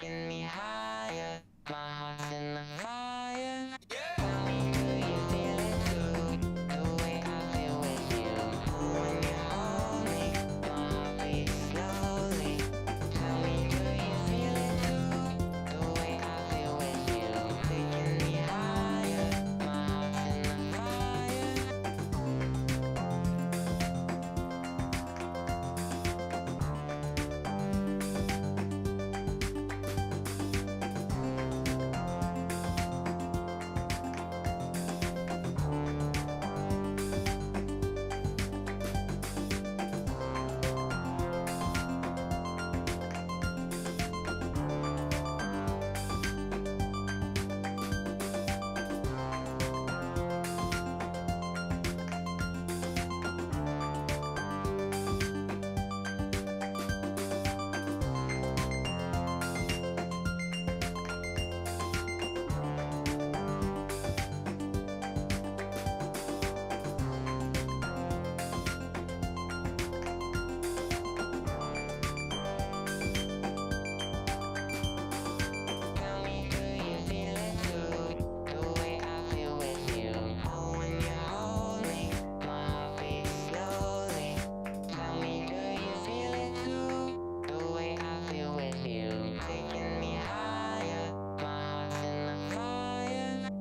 taking me higher. My heart's in the fire. Tell me, do you feel it too? The way I feel with you. When you hold me, my heart beats slowly. Tell me, do you feel it too? The way I feel with you. Taking me higher. My heart's in the fire. Tell me, do you feel it too? The way I feel with you. Oh, when you hold me, my heart beats slowly. Tell me, do you feel it too? The way I feel with you. Taking me higher. My heart's in the fire.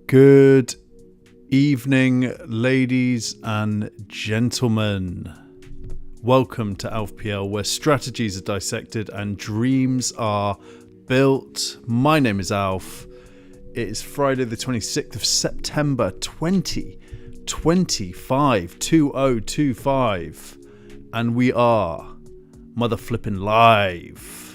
Good evening, ladies and gentlemen. Welcome to FPL, where strategies are dissected and dreams are built. My name is Alf. It is Friday the 26th of September 2025, 2025, and we are mother flipping live.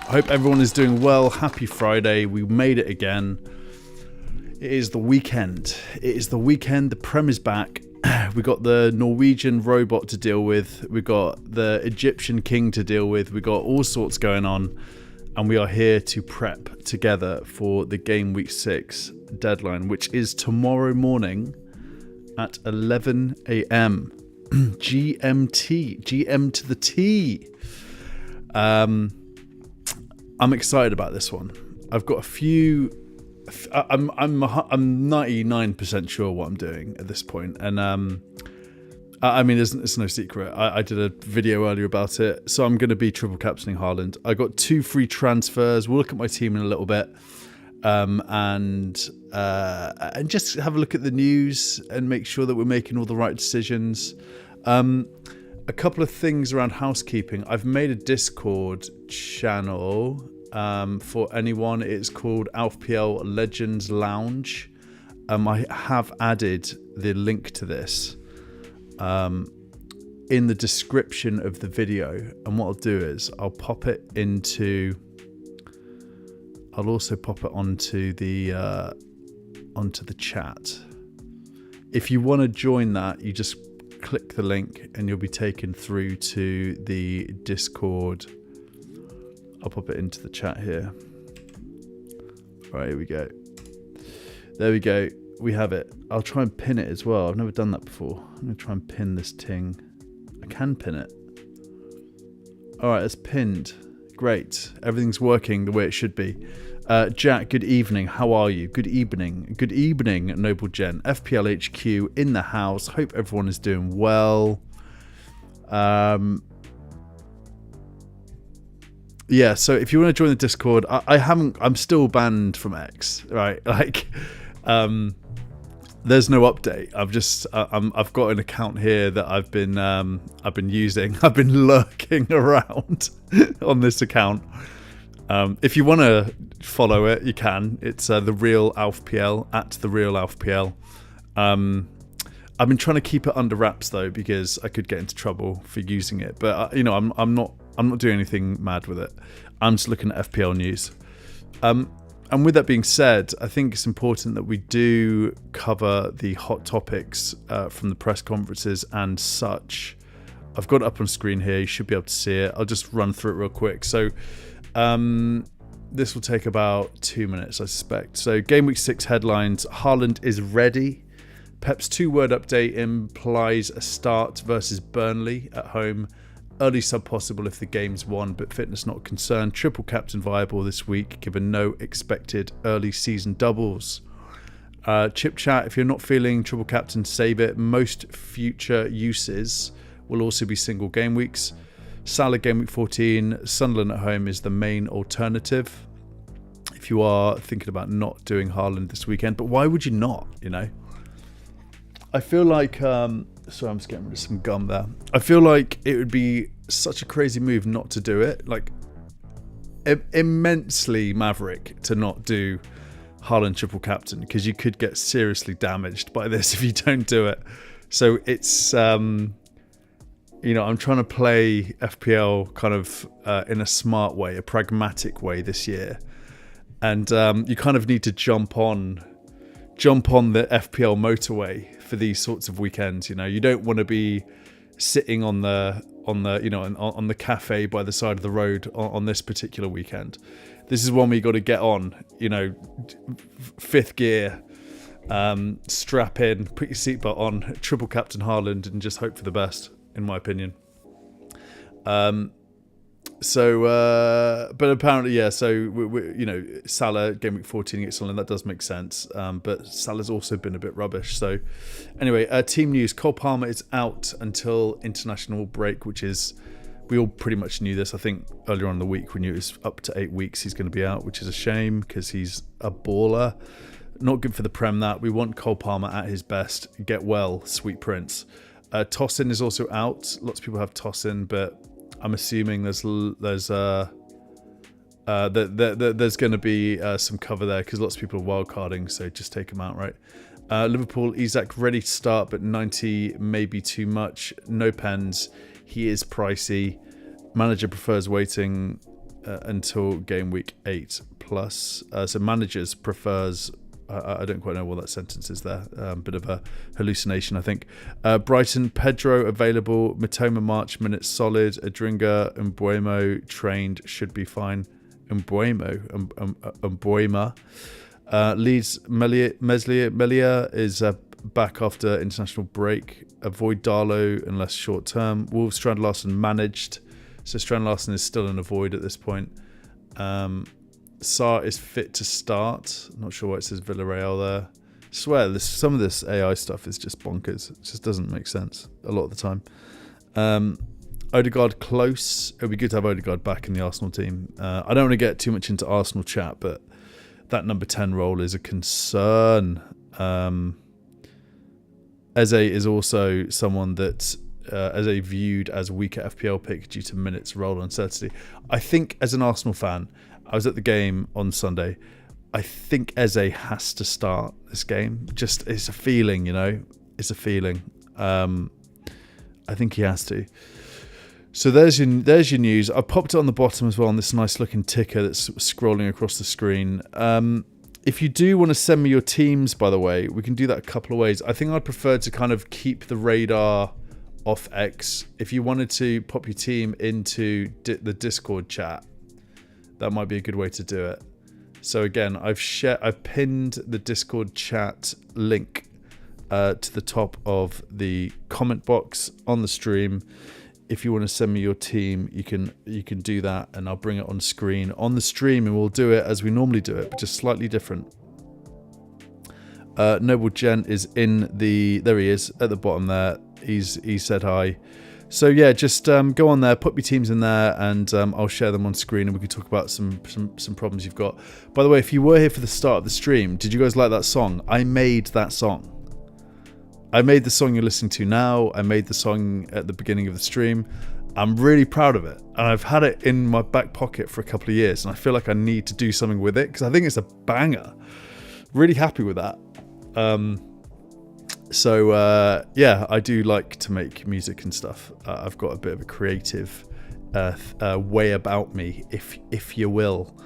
I hope everyone is doing well. Happy Friday. We made it again. It is the weekend. The Prem is back. We got the Norwegian robot to deal with. We got the Egyptian king to deal with. We got all sorts going on. And we are here to prep together for the game week 6 deadline, which is tomorrow morning at 11 a.m. GMT. GM to the T. I'm excited about this one. I've got a few. I'm 99% sure what I'm doing at this point, and I mean, it's no secret. I did a video earlier about it, so I'm going to be triple captaining Haaland. I got 2 free transfers. We'll look at my team in a little bit, and just have a look at the news and make sure that we're making all the right decisions. A couple of things around housekeeping. I've made a Discord channel for anyone. It's called FPL Legends Lounge. I have added the link to this in the description of the video. And what I'll do is I'll also pop it onto the chat. If you want to join that, you just click the link and you'll be taken through to the Discord. I'll pop it into the chat here. All right, here we go. There we go. We have it. I'll try and pin it as well. I've never done that before. I'm going to try and pin this thing. I can pin it. All right, it's pinned. Great. Everything's working the way it should be. Jack, good evening. How are you? Good evening. Good evening, Noble Gen. FPL HQ in the house. Hope everyone is doing well. Yeah, so if you want to join the Discord, I'm still banned from X, right? Like, there's no update. I've got an account here that I've been using. I've been lurking around on this account. If you want to follow it, you can. It's the Real AlfPL at the Real AlfPL. I've been trying to keep it under wraps though, because I could get into trouble for using it. But I'm not doing anything mad with it. I'm just looking at FPL news. And with that being said, I think it's important that we do cover the hot topics from the press conferences and such. I've got it up on screen here. You should be able to see it. I'll just run through it real quick. So, This will take about 2 minutes, I suspect. So game week 6 headlines. Haaland is ready. Pep's 2-word update implies a start versus Burnley at home. Early sub possible if the game's won, but fitness not concerned. Triple captain viable this week, given no expected early season doubles. Chip chat, if you're not feeling triple captain, save it. Most future uses will also be single game weeks. Salah game week 14, Sunderland at home is the main alternative if you are thinking about not doing Haaland this weekend. But why would you not, you know? I feel like, sorry, I'm just getting rid of some gum there. I feel like it would be such a crazy move not to do it. Like, immensely maverick to not do Haaland triple captain, because you could get seriously damaged by this if you don't do it. So it's, I'm trying to play FPL kind of in a smart way, a pragmatic way this year. And you kind of need to jump on the FPL motorway for these sorts of weekends. You know, you don't want to be sitting on the cafe by the side of the road on this particular weekend. This is one where you got to get on, fifth gear, strap in, put your seatbelt on, triple captain Haaland, and just hope for the best, in my opinion. But apparently, yeah. So Salah game week 14 against Sunderland, that does make sense. But Salah's also been a bit rubbish. So anyway, team news: Cole Palmer is out until international break, which is, we all pretty much knew this. I think earlier on in the week we knew it was up to 8 weeks he's going to be out, which is a shame because he's a baller. Not good for the Prem. That we want Cole Palmer at his best. Get well, sweet prince. Tosin is also out. Lots of people have Tosin, but I'm assuming there's going to be some cover there because lots of people are wildcarding, so just take him out, right? Liverpool, Isak ready to start, but 90 may be too much. No pens. He is pricey. Manager prefers waiting until game week 8 plus. So managers prefers. I don't quite know what that sentence is there. Bit of a hallucination, I think. Brighton, Pedro available. Matoma March minutes solid. Adringa, Mbuemo trained, should be fine. Mbuema. Leeds, Melia is back after international break. Avoid Darlow unless short term. Wolves, Strand Larsen managed. So Strand Larsen is still in a void at this point. Sarr is fit to start. Not sure why it says Villarreal there. I swear, some of this AI stuff is just bonkers. It just doesn't make sense a lot of the time. Odegaard close. It would be good to have Odegaard back in the Arsenal team. I don't want to get too much into Arsenal chat, but that number 10 role is a concern. Eze is also someone that Eze viewed as a weaker FPL pick due to minutes role uncertainty. I think as an Arsenal fan, I was at the game on Sunday. I think Eze has to start this game. Just, it's a feeling, It's a feeling. I think he has to. So there's your news. I popped it on the bottom as well on this nice looking ticker that's scrolling across the screen. If you do want to send me your teams, by the way, we can do that a couple of ways. I think I'd prefer to kind of keep the radar off X. If you wanted to pop your team into the Discord chat, that might be a good way to do it. So again, I've pinned the Discord chat link to the top of the comment box on the stream. If you want to send me your team, you can do that, and I'll bring it on screen on the stream, and we'll do it as we normally do it, but just slightly different. Noble Gent is there he is at the bottom there. He said hi. So yeah, just go on there, put your teams in there, and I'll share them on screen, and we can talk about some problems you've got. By the way, if you were here for the start of the stream, did you guys like that song? I made that song. I made the song you're listening to now. I made the song at the beginning of the stream. I'm really proud of it, and I've had it in my back pocket for a couple of years, and I feel like I need to do something with it because I think it's a banger. Really happy with that. Yeah, I do like to make music and stuff. I've got a bit of a creative way about me, if you will.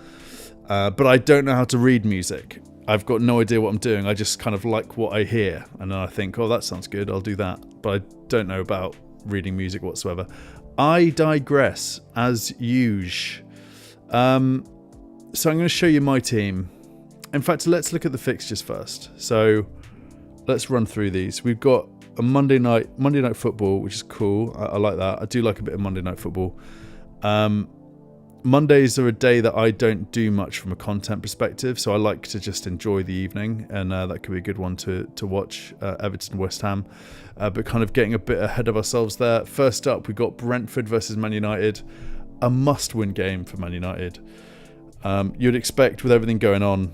But I don't know how to read music. I've got no idea what I'm doing. I just kind of like what I hear, and then I think, oh, that sounds good, I'll do that. But I don't know about reading music whatsoever. I digress, as usual. So I'm going to show you my team. In fact, let's look at the fixtures first. So let's run through these. We've got a Monday night football, which is cool. I like that. I do like a bit of Monday night football. Mondays are a day that I don't do much from a content perspective, so I like to just enjoy the evening, and that could be a good one to watch, Everton West Ham. But kind of getting a bit ahead of ourselves there. First up, we got Brentford versus Man United, a must-win game for Man United. You'd expect, with everything going on,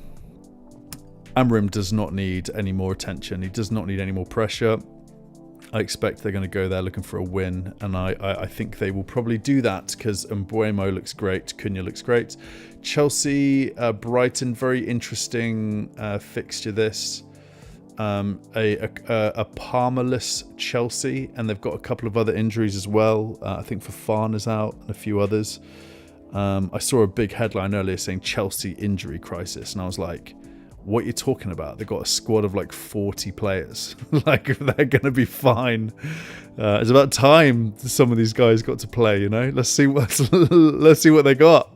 Amrim does not need any more attention. He does not need any more pressure. I expect they're going to go there looking for a win, and I think they will probably do that because Mbuemo looks great, Cunha looks great. Chelsea, Brighton, very interesting fixture this. A Palmerless Chelsea, and they've got a couple of other injuries as well. I think Fofana is out and a few others. I saw a big headline earlier saying Chelsea injury crisis, and I was like, what you're talking about? They've got a squad of like 40 players. Like, they're going to be fine. It's about time some of these guys got to play, you know? Let's see what they got.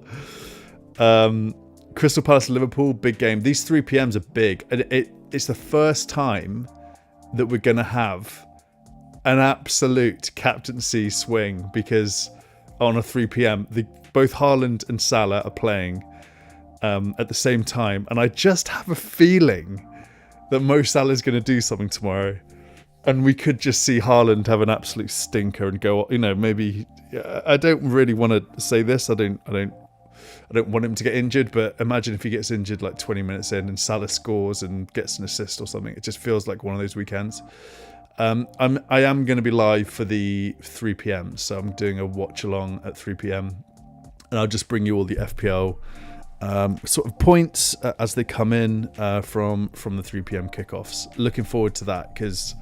Crystal Palace Liverpool, big game. These 3 PMs are big. And it's the first time that we're going to have an absolute captaincy swing, because on a 3 PM, both Haaland and Salah are playing at the same time, and I just have a feeling that Mo Salah is going to do something tomorrow, and we could just see Haaland have an absolute stinker and go, you know, maybe. I don't really want to say this. I don't want him to get injured, but imagine if he gets injured like 20 minutes in and Salah scores and gets an assist or something. It just feels like one of those weekends. I am going to be live for the 3 PM, so I'm doing a watch along at 3 PM, and I'll just bring you all the FPL sort of points as they come in from the 3 PM kickoffs. Looking forward to that, because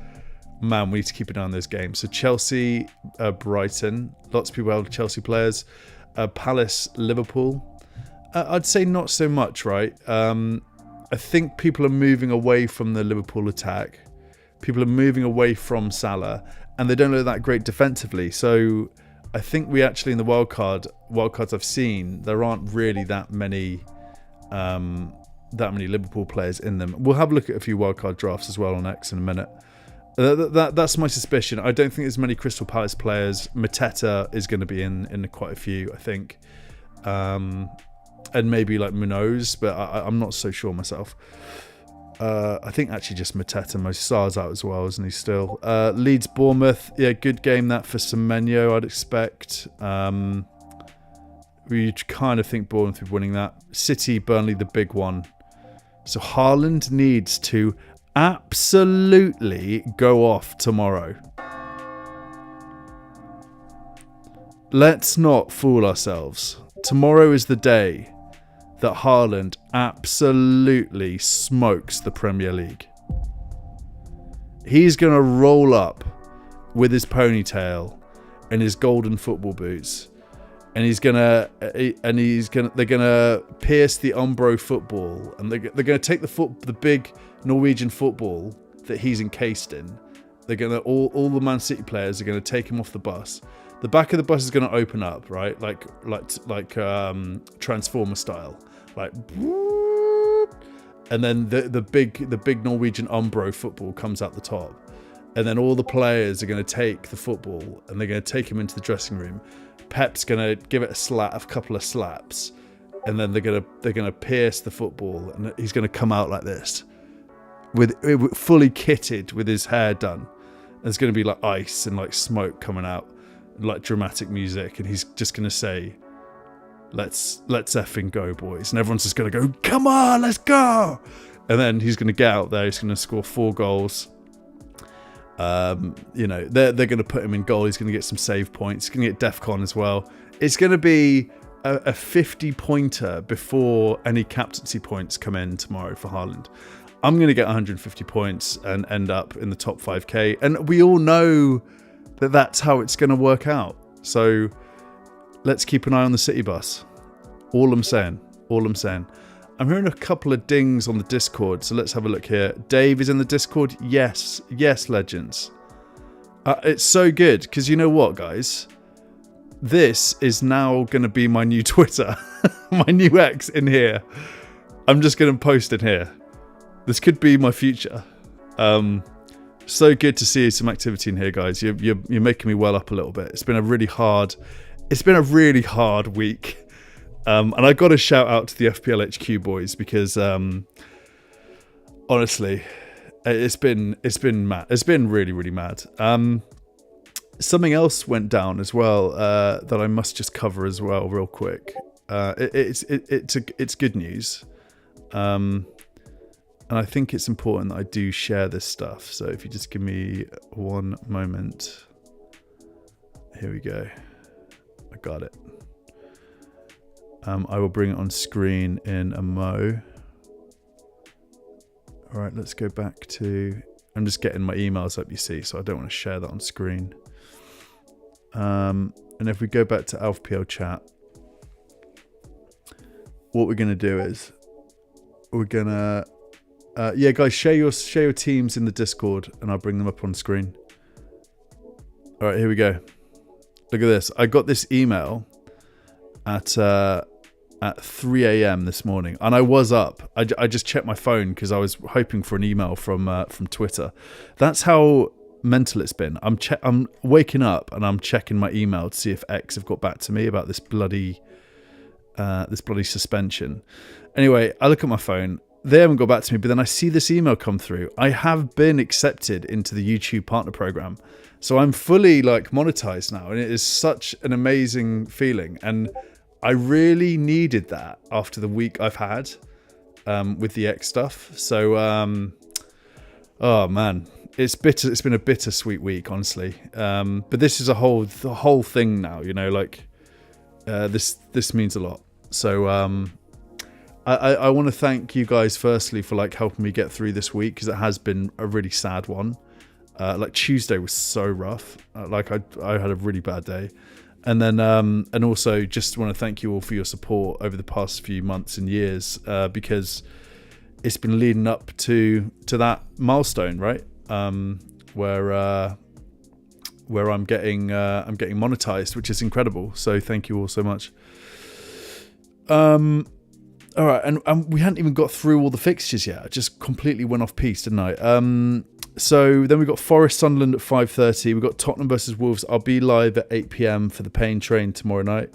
man, we need to keep an eye on those games. So Chelsea, Brighton, lots of people have Chelsea players. Palace, Liverpool. I'd say not so much, right? I think people are moving away from the Liverpool attack. People are moving away from Salah, and they don't look that great defensively. So I think we actually, in the wildcards I've seen, there aren't really that many Liverpool players in them. We'll have a look at a few wildcard drafts as well on X in a minute. That's my suspicion. I don't think there's many Crystal Palace players. Mateta is going to be in quite a few, I think, and maybe like Munoz, but I'm not so sure myself. I think actually just Mateta. Mo Salah's out as well, isn't he still? Leeds, Bournemouth. Yeah, good game that for Semenyo, I'd expect. We kind of think Bournemouth will be winning that. City, Burnley, the big one. So Haaland needs to absolutely go off tomorrow. Let's not fool ourselves. Tomorrow is the day that Haaland absolutely smokes the Premier League. He's going to roll up with his ponytail and his golden football boots, and they're gonna pierce the Umbro football, and they're gonna take the big Norwegian football that he's encased in. They're gonna all the Man City players are gonna take him off the bus. The back of the bus is gonna open up, right, like Transformer style. Like, and then the big Norwegian Umbro football comes out the top, and then all the players are going to take the football and they're going to take him into the dressing room. Pep's going to give it a couple of slaps, and then they're going to pierce the football, and he's going to come out like this, with fully kitted with his hair done. There's going to be like ice and like smoke coming out, and like dramatic music, and he's just going to say, Let's effing go, boys. And everyone's just going to go, come on, let's go. And then he's going to get out there. He's going to score 4 goals. They're going to put him in goal. He's going to get some save points. He's going to get DEFCON as well. It's going to be a 50-pointer before any captaincy points come in tomorrow for Haaland. I'm going to get 150 points and end up in the top 5k. And we all know that that's how it's going to work out. So let's keep an eye on the City bus. All I'm saying. I'm hearing a couple of dings on the Discord, so let's have a look here. Dave is in the Discord. Yes, legends. It's so good, because you know what, guys? this is now going to be my new Twitter, my new X in here. I'm just going to post in here. This could be my future. So good to see some activity in here, guys. You're making me well up a little bit. It's been a really hard week. And I got to shout out to the FPL HQ boys because honestly, it's been mad. It's been really, really mad. Something else went down as well that I must just cover as well, real quick. It's good news, and I think it's important that I do share this stuff. So if you just give me one moment, here we go. I got it. I will bring it on screen in a mo. All right, let's go back to. I'm just getting my emails up, you see, so I don't want to share that on screen. And if we go back to FPL chat, what we're going to do is we're going to, yeah, guys, share your teams in the Discord and I'll bring them up on screen. All right, here we go. Look at this. I got this email at 3 a.m. this morning, and I was up. I just checked my phone because I was hoping for an email from Twitter. That's how mental it's been. I'm waking up and I'm checking my email to see if X have got back to me about this bloody suspension. Anyway, I look at my phone. They haven't got back to me, but then I see this email come through. I have been accepted into the YouTube partner program. So I'm fully like monetized now, and it is such an amazing feeling. And I really needed that after the week I've had with the X stuff. So, oh man, it's bitter. It's been a bittersweet week, honestly. But this is the whole thing now. You know, like this means a lot. So I want to thank you guys firstly for like helping me get through this week, because it has been a really sad one. Like Tuesday was so rough. Like I had a really bad day. And then, and also just want to thank you all for your support over the past few months and years, because it's been leading up to that milestone, right? Where I'm getting monetized, which is incredible. So thank you all so much. All right, and we hadn't even got through all the fixtures yet. I just completely went off piece, didn't I? So then we got Forest Sunderland at 5:30. We got Tottenham versus Wolves. I'll be live at 8 p.m. for the Pain Train tomorrow night.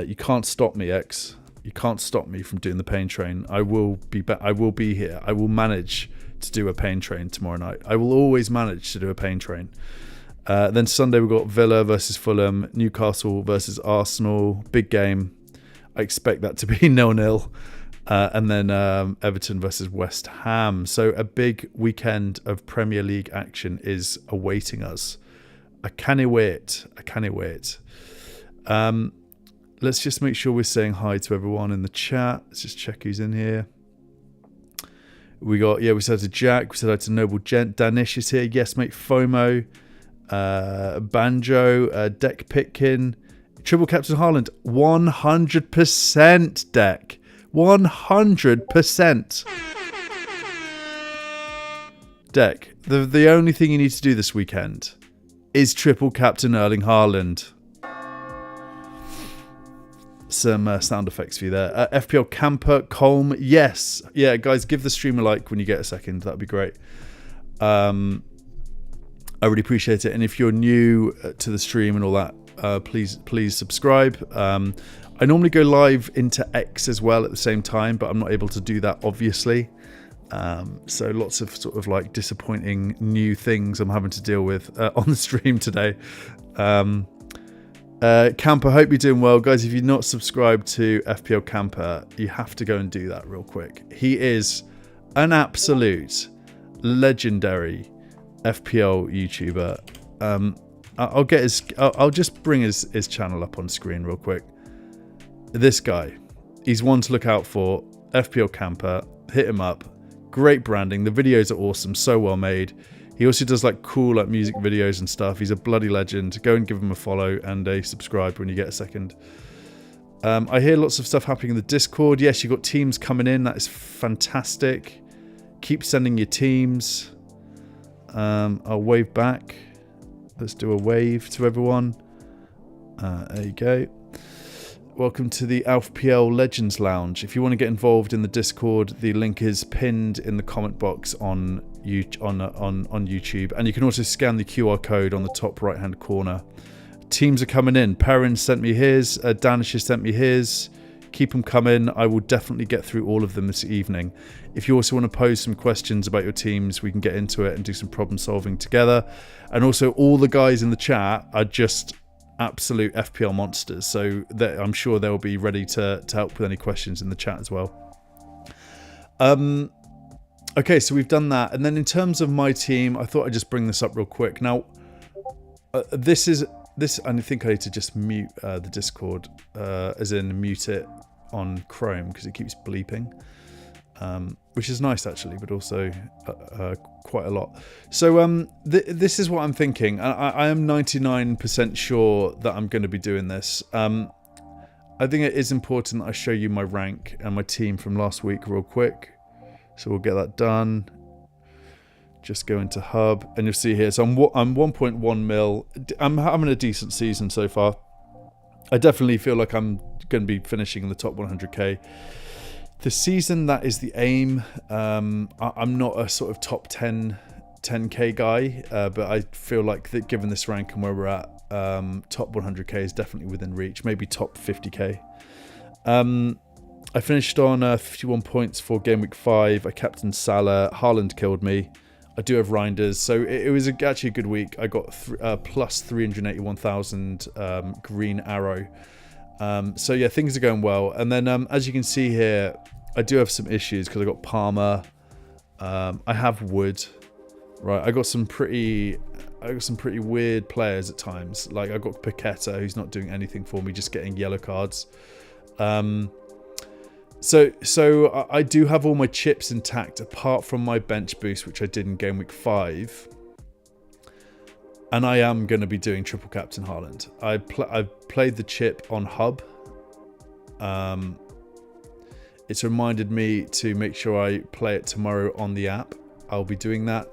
You can't stop me, X. You can't stop me from doing the Pain Train. I will be I will be here. I will manage to do a Pain Train tomorrow night. I will always manage to do a Pain Train. Then Sunday we've got Villa versus Fulham, Newcastle versus Arsenal. Big game. I expect that to be 0-0. And then Everton versus West Ham. So a big weekend of Premier League action is awaiting us. I can't wait. Let's just make sure we're saying hi to everyone in the chat. Let's just check who's in here. We said hi to Jack. We said hi to Noble Gent. Danish is here. Yes, mate. FOMO. Banjo. Deck Pitkin. Triple Captain Haaland. 100% Deck. 100%. Deck, the only thing you need to do this weekend is triple captain Erling Haaland. Some sound effects for you there. FPL Camper, Colm, yes. Yeah, guys, give the stream a like when you get a second. That'd be great. I really appreciate it. And if you're new to the stream and all that, please subscribe. I normally go live into X as well at the same time, but I'm not able to do that, obviously. So lots of sort of like disappointing new things I'm having to deal with on the stream today. Camper, hope you're doing well. Guys, if you're not subscribed to FPL Camper, you have to go and do that real quick. He is an absolute legendary FPL YouTuber. I'll just bring his channel up on screen real quick. This guy, he's one to look out for. FPL Camper, hit him up. Great branding. The videos are awesome, so well made. He also does like cool like music videos and stuff. He's a bloody legend. Go and give him a follow and a subscribe when you get a second. I hear lots of stuff happening in the Discord. Yes, you've got teams coming in. That is fantastic. Keep sending your teams. I'll wave back. Let's do a wave to everyone. There you go. Welcome to the FPL Legends Lounge. If you want to get involved in the Discord, the link is pinned in the comment box on YouTube, and you can also scan the QR code on the top right hand corner. Teams are coming in. Perrin sent me his. Danish has sent me his. Keep them coming. I will definitely get through all of them this evening. If you also want to pose some questions about your teams, we can get into it and do some problem solving together. And also, all the guys in the chat are just absolute FPL monsters, so I'm sure they'll be ready to help with any questions in the chat as well. Okay, so we've done that, and then in terms of my team, I thought I'd just bring this up real quick. Now, this, I think I need to just mute the Discord, as in mute it on Chrome, because it keeps bleeping, which is nice actually, but also quite a lot. So this is what I'm thinking. I am 99% sure that I'm going to be doing this. I think it is important that I show you my rank and my team from last week real quick. So we'll get that done. Just go into Hub, and you'll see here. So I'm 1.1 mil. I'm having a decent season so far. I definitely feel like I'm going to be finishing in the top 100k. The season, that is the aim. I'm not a sort of top 10k guy, but I feel like that given this rank and where we're at, top 100k is definitely within reach. Maybe top 50k. I finished on 51 points for game week 5. I captained Salah. Haaland killed me. I do have Reinders, so it was actually a good week. I got plus 381,000 green arrow. So yeah, things are going well. And then as you can see here, I do have some issues because I got Palmer. I have Wood. Right, I got some pretty weird players at times. Like I got Paqueta, who's not doing anything for me, just getting yellow cards. So I do have all my chips intact apart from my bench boost, which I did in game week 5. And I am going to be doing triple captain Haaland. I've played the chip on Hub. It's reminded me to make sure I play it tomorrow on the app. I'll be doing that.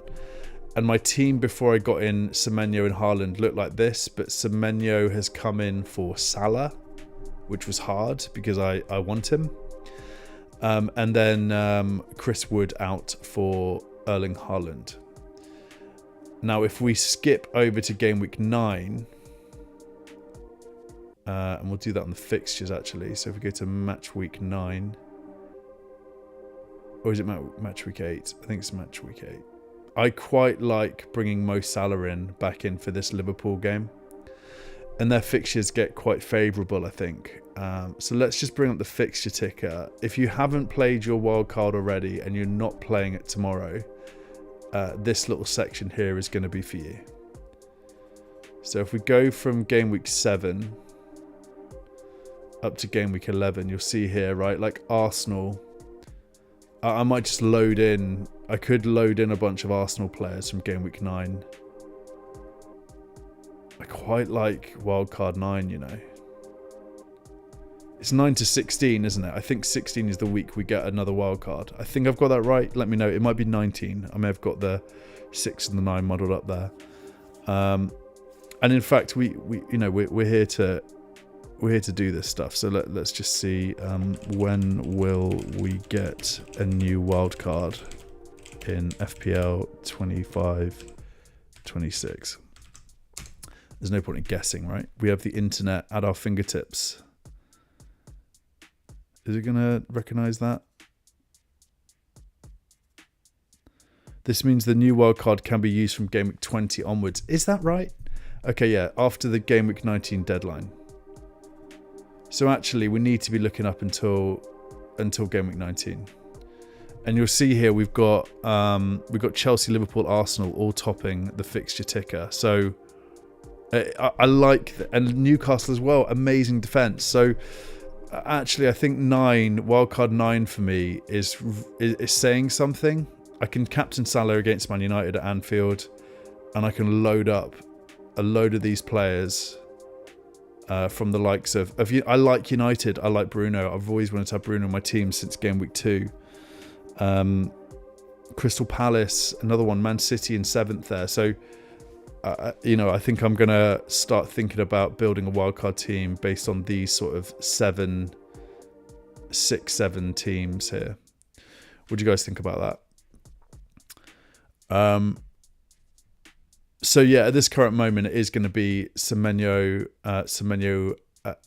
And my team before I got in Semenyo and Haaland looked like this, but Semenyo has come in for Salah, which was hard because I want him. And then Chris Wood out for Erling Haaland. Now, if we skip over to game week 9, and we'll do that on the fixtures actually. So if we go to match week 9, or is it match week 8? I think it's match week 8. I quite like bringing Mo Salah back in for this Liverpool game. And their fixtures get quite favourable, I think. So let's just bring up the fixture ticker. If you haven't played your wild card already and you're not playing it tomorrow, this little section here is going to be for you. So if we go from game week 7 up to game week 11, you'll see here, right, like Arsenal. I might just load in. I could load in a bunch of Arsenal players from game week 9. I quite like wildcard 9, you know. It's 9 to 16, isn't it? I think 16 is the week we get another wildcard. I think I've got that right. Let me know. It might be 19. I may have got the 6 and the 9 modelled up there. And in fact, we're here to do this stuff. So let's just see when will we get a new wildcard in FPL 25-26. There's no point in guessing, right? We have the internet at our fingertips. Is it going to recognize that? This means the new wildcard can be used from game week 20 onwards. Is that right? Okay, yeah, after the game week 19 deadline. So actually, we need to be looking up until game week 19. And you'll see here we've got Chelsea, Liverpool, Arsenal all topping the fixture ticker. So I like and Newcastle as well. Amazing defense. So actually, I think wildcard 9 for me is saying something. I can captain Salah against Man United at Anfield, and I can load up a load of these players from the likes of I like United. I like Bruno. I've always wanted to have Bruno on my team since game week 2. Crystal Palace, another one. Man City in 7th there. So I think I'm going to start thinking about building a wildcard team based on these sort of 7 teams here. What do you guys think about that? So yeah, at this current moment, it is going to be Semenyo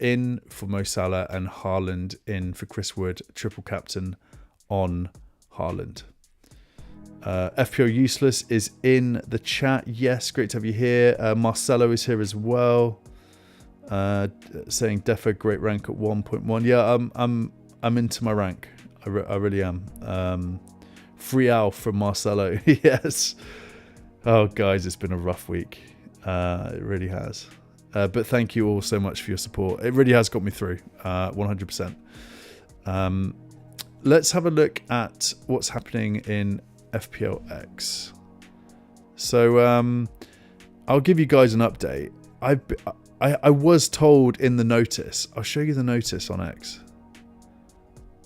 in for Mo Salah and Haaland in for Chris Wood, triple captain on Haaland. FPL Useless is in the chat. Yes, great to have you here. Marcelo is here as well, saying Defo great rank at 1.1. Yeah, I'm into my rank. I really am. Free Al from Marcelo. Yes. Oh, guys, it's been a rough week. It really has. But thank you all so much for your support. It really has got me through, 100%. Let's have a look at what's happening in FPLX. So I'll give you guys an update. I was told in the notice. I'll show you the notice on X.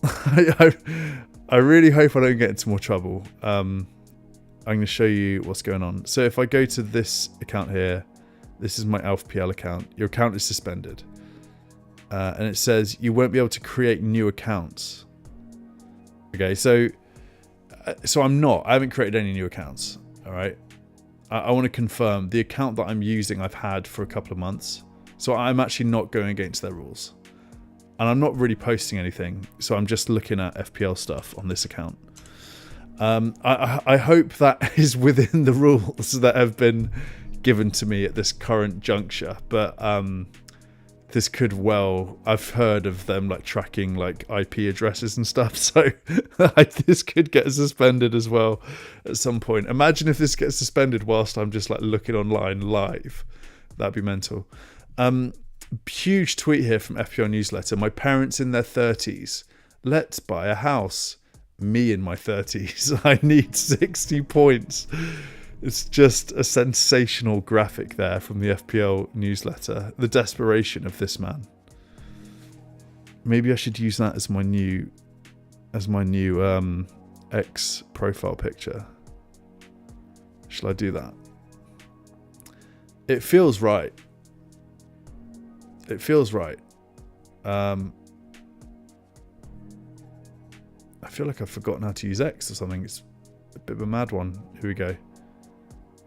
I really hope I don't get into more trouble. I'm going to show you what's going on. So if I go to this account here, this is my FPL account. Your account is suspended. And it says you won't be able to create new accounts. Okay, so I'm not. I haven't created any new accounts. All right. I want to confirm the account that I'm using I've had for a couple of months. So I'm actually not going against their rules. And I'm not really posting anything. So I'm just looking at FPL stuff on this account. I hope that is within the rules that have been given to me at this current juncture. But this could well, I've heard of them like tracking like IP addresses and stuff, so this could get suspended as well at some point. Imagine if this gets suspended whilst I'm just like looking online live. That'd be mental. Huge tweet here from FPL Newsletter. My parents in their 30s. Let's buy a house. Me in my 30s. I need 60 points. It's just a sensational graphic there from the FPL Newsletter. The desperation of this man. Maybe I should use that as my new X profile picture. Shall I do that? It feels right. It feels right. I feel like I've forgotten how to use X or something. It's a bit of a mad one. Here we go.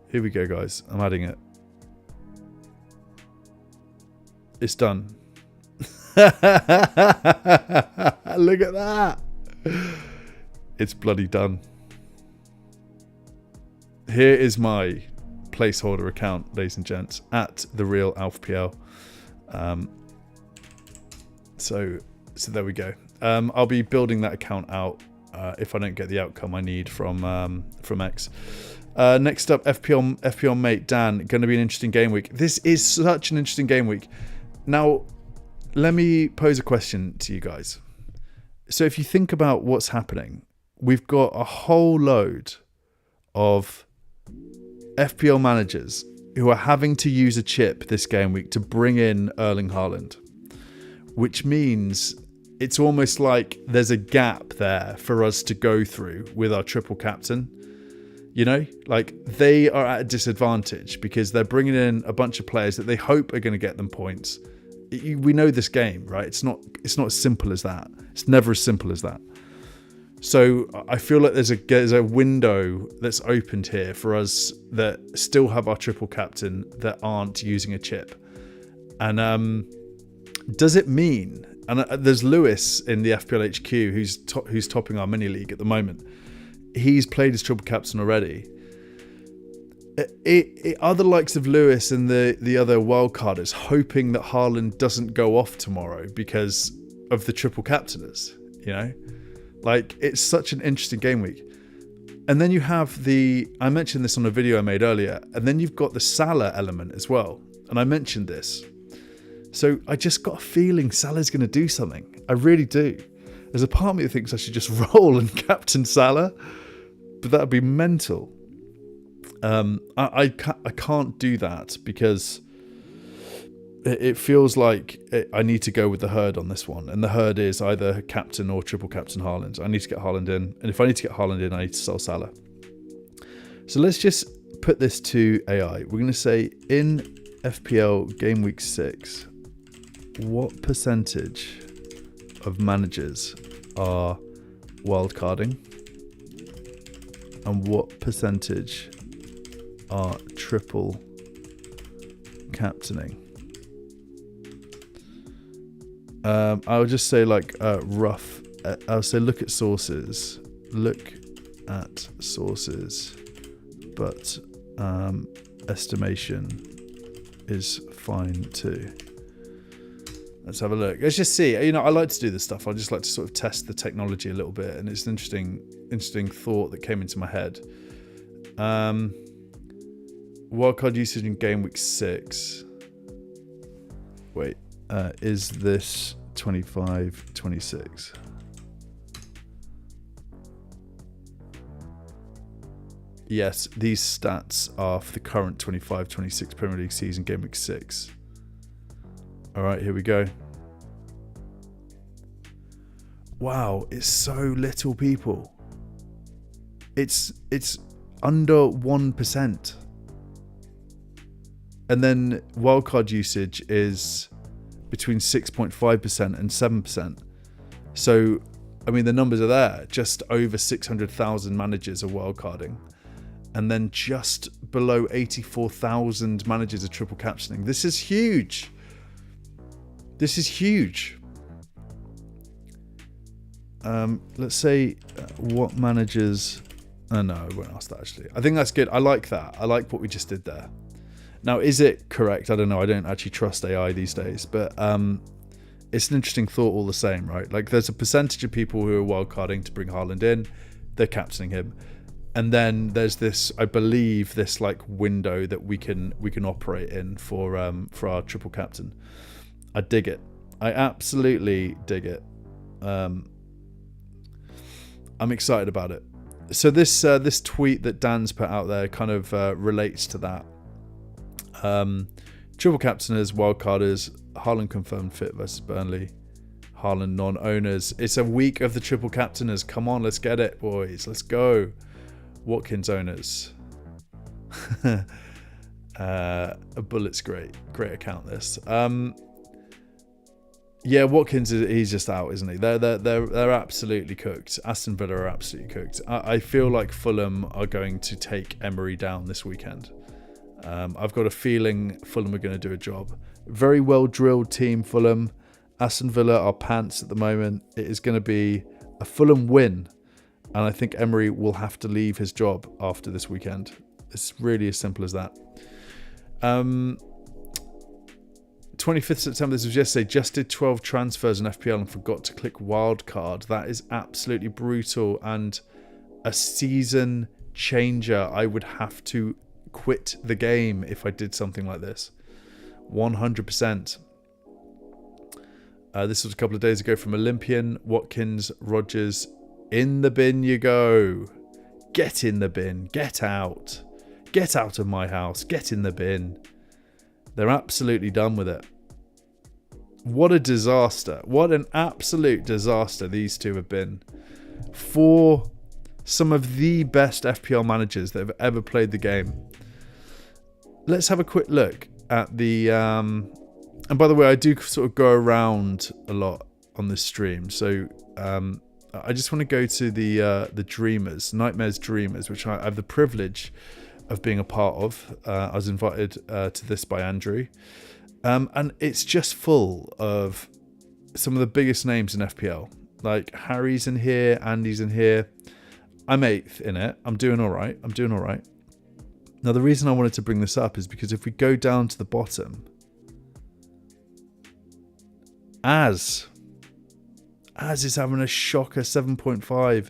Here we go, guys. I'm adding it. It's done. Look at that. It's bloody done. Here is my placeholder account, ladies and gents, at the real AlfPL. So there we go. I'll be building that account out if I don't get the outcome I need from X. Next up, FPL mate Dan. Going to be an interesting game week. This is such an interesting game week. Now, let me pose a question to you guys. So if you think about what's happening, we've got a whole load of FPL managers who are having to use a chip this game week to bring in Erling Haaland, which means it's almost like there's a gap there for us to go through with our triple captain. You know, like they are at a disadvantage because they're bringing in a bunch of players that they hope are going to get them points. We know this game, right? It's not as simple as that. It's never as simple as that. So I feel like there's a window that's opened here for us that still have our triple captain that aren't using a chip. And does it mean? And there's Lewis in the FPL HQ who's topping our mini league at the moment. He's played his triple captain already. Are the likes of Lewis and the other wildcarders hoping that Haaland doesn't go off tomorrow because of the triple captainers? You know, like it's such an interesting game week. And then you have I mentioned this on a video I made earlier, and then you've got the Salah element as well. And I mentioned this. So I just got a feeling Salah's going to do something. I really do. There's a part of me that thinks I should just roll and captain Salah, but that would be mental. I can't do that because it feels like I need to go with the herd on this one. And the herd is either captain or triple captain Haaland. I need to get Haaland in. And if I need to get Haaland in, I need to sell Salah. So let's just put this to AI. We're going to say in FPL Game Week 6, what percentage of managers are wildcarding and what percentage are triple captaining? I'll just say like rough. I'll say look at sources. Look at sources, but estimation is fine too. Let's have a look. Let's just see. You know, I like to do this stuff. I just like to sort of test the technology a little bit, and it's an interesting thought that came into my head. Wildcard usage in Game Week 6. Wait, is this 25-26? Yes, these stats are for the current 25-26 Premier League season, Game Week 6. All right, here we go. Wow, it's so little people. It's under 1%. And then wildcard usage is between 6.5% and 7%. So, I mean, the numbers are there. Just over 600,000 managers are wildcarding. And then just below 84,000 managers are triple captioning. This is huge. This is huge. Let's say what managers... Oh, no, I won't ask that actually. I think that's good. I like that. I like what we just did there. Now, is it correct? I don't know. I don't actually trust AI these days. But it's an interesting thought all the same, right? Like there's a percentage of people who are wildcarding to bring Haaland in. They're captaining him. And then there's this, I believe, this like window that we can operate in for our triple captain. I dig it. I absolutely dig it. I'm excited about it. So this tweet that Dan's put out there kind of relates to that. Triple captainers, wildcarders, Haaland confirmed fit versus Burnley. Haaland non-owners. It's a week of the triple captainers. Come on, let's get it, boys. Let's go. Watkins owners. A Bullet's great account this. Yeah, Watkins he's just out, isn't he? They're absolutely cooked. Aston Villa are absolutely cooked. I feel like Fulham are going to take Emery down this weekend. I've got a feeling Fulham are going to do a job. Very well drilled team, Fulham. Aston Villa are pants at the moment. It is going to be a Fulham win. And I think Emery will have to leave his job after this weekend. It's really as simple as that. 25th September, this was yesterday, just did 12 transfers in FPL and forgot to click wildcard. That is absolutely brutal and a season changer. I would have to quit the game if I did something like this. 100%. This was a couple of days ago from Olympian, Watkins, Rodgers. In the bin you go. Get in the bin. Get out. Get out of my house. Get in the bin. They're absolutely done with it. What a disaster. What an absolute disaster these two have been. For some of the best FPL managers that have ever played the game. Let's have a quick look at the... and by the way, I do sort of go around a lot on this stream. So... I just want to go to the Dreamers, Nightmares Dreamers, which I have the privilege of being a part of. I was invited to this by Andrew. And it's just full of some of the biggest names in FPL. Like Harry's in here, Andy's in here. I'm 8th in it. I'm doing all right. Now, the reason I wanted to bring this up is because if we go down to the bottom, As is having a shocker 7.5.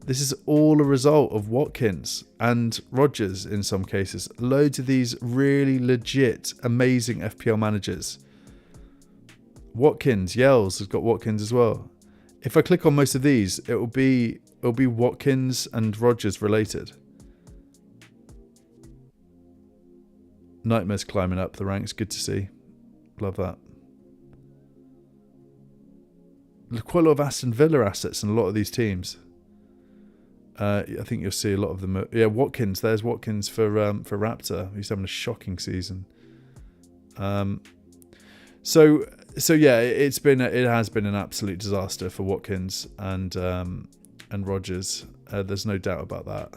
This is all a result of Watkins and Rodgers in some cases. Loads of these really legit, amazing FPL managers. Watkins, Yells has got Watkins as well. If I click on most of these, it'll be Watkins and Rodgers related. Nightmare's climbing up the ranks. Good to see. Love that. Quite a lot of Aston Villa assets in a lot of these teams. I think you'll see a lot of them. Yeah, Watkins. There's Watkins for Raptor. He's having a shocking season. So yeah, it has been an absolute disaster for Watkins and Rodgers. There's no doubt about that.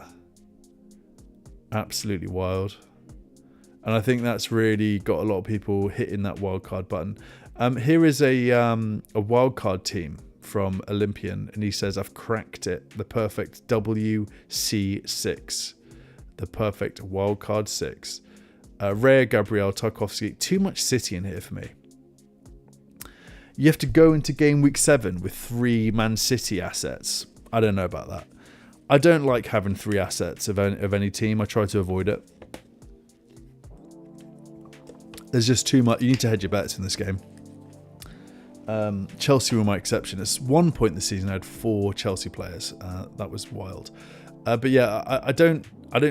Absolutely wild. And I think that's really got a lot of people hitting that wildcard button. Here is a wildcard team from Olympian, and he says, I've cracked it. The perfect WC6. The perfect wildcard 6. Raya, Gabriel, Tarkovsky. Too much City in here for me. You have to go into game week 7 with 3 Man City assets. I don't know about that. I don't like having 3 assets of any team. I try to avoid it. There's just too much. You need to hedge your bets in this game. Chelsea were my exception. At one point in the season, I had 4 Chelsea players. That was wild. But yeah, I don't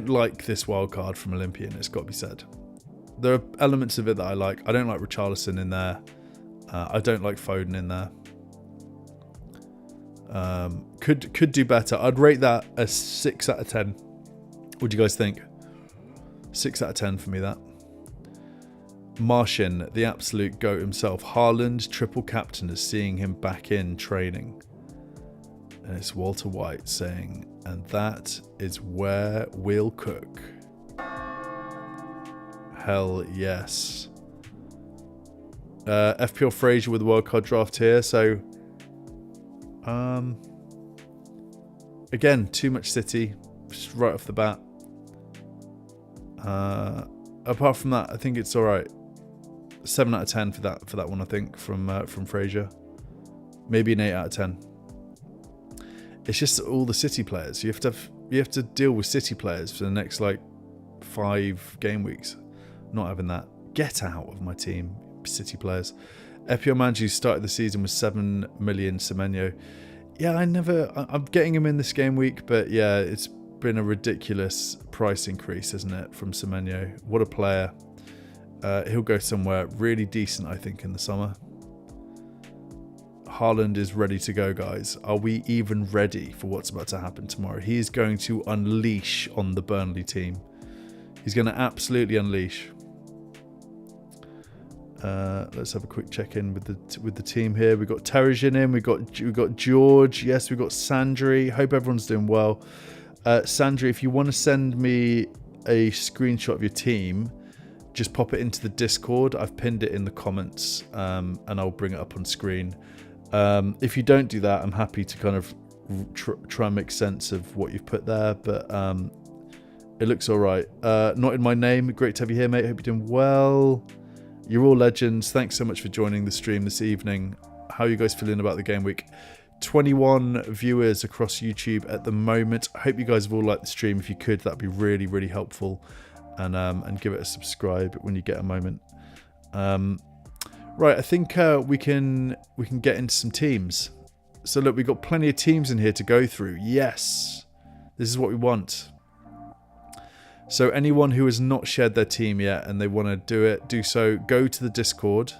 like this wild card from Olympian. It's got to be said. There are elements of it that I like. I don't like Richarlison in there. I don't like Foden in there. Could do better. I'd rate that a 6 out of 10. What do you guys think? 6 out of 10 for me, that. Martian, the absolute GOAT himself. Haaland, triple captain, is seeing him back in training. And it's Walter White saying, and that is where we'll cook. Hell yes. FPL Fraser with the wildcard draft here. So, again, too much City, just right off the bat. Apart from that, I think it's all right. 7 out of 10 for that one, I think, from Fraser. Maybe an 8 out of 10. It's just all the City players. You have to deal with City players for the next 5 game weeks. Not having that. Get out of my team, City players. FPL manager started the season with 7 million Semenyo. Yeah, I'm getting him in this game week, but yeah, it's been a ridiculous price increase, isn't it, from Semenyo? What a player. He'll go somewhere really decent, I think, in the summer. Haaland is ready to go, guys. Are we even ready for what's about to happen tomorrow? He is going to unleash on the Burnley team. He's going to absolutely unleash. Let's have a quick check-in with the team here. We've got Terrigen in. We've got George. Yes, we've got Sandri. Hope everyone's doing well. Sandri, if you want to send me a screenshot of your team, just pop it into the Discord. I've pinned it in the comments, and I'll bring it up on screen. If you don't do that, I'm happy to kind of try and make sense of what you've put there, but it looks all right. Not in my name. Great to have you here, mate. Hope you're doing well. You're all legends. Thanks so much for joining the stream this evening. How are you guys feeling about the game week? 21 viewers across YouTube at the moment. I hope you guys have all liked the stream. If you could, that'd be really, really helpful. And give it a subscribe when you get a moment. Right, I think we can get into some teams. So look, we've got plenty of teams in here to go through. Yes, this is what we want. So anyone who has not shared their team yet and they want to do so, go to the Discord.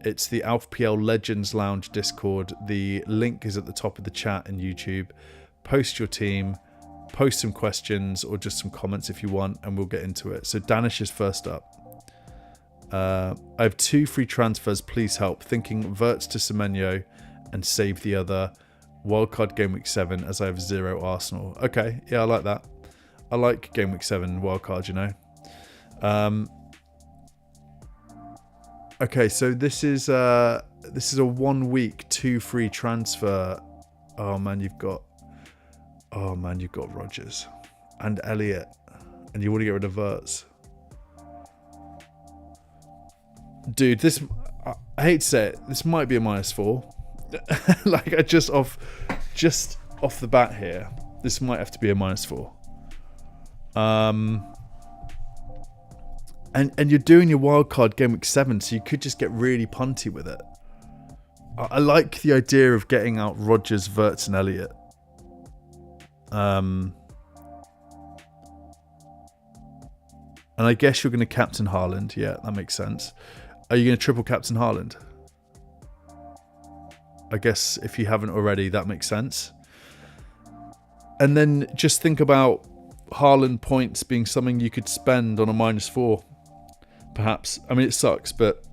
It's the FPL Legends Lounge Discord. The link is at the top of the chat in YouTube. Post your team. Post some questions or just some comments if you want, and we'll get into it. So Danish is first up. I have 2 free transfers. Please help. Thinking Verts to Semenyo and save the other. Wildcard game week 7 as I have 0 Arsenal. Okay, yeah, I like that. I like game week 7 wildcard, you know. Okay, so this is a 1 week 2 free transfer. Oh man, you've got Rodgers and Elliott, and you want to get rid of Verts. Dude, I hate to say it, this might be a -4. Just off the bat here, this might have to be a -4. And you're doing your wildcard game week 7, so you could just get really punty with it. I like the idea of getting out Rodgers, Verts, and Elliott. And I guess you're going to captain Haaland. Yeah, that makes sense. Are you going to triple captain Haaland? I guess if you haven't already, that makes sense. And then just think about Haaland points being something you could spend on a -4, perhaps. I mean, it sucks, but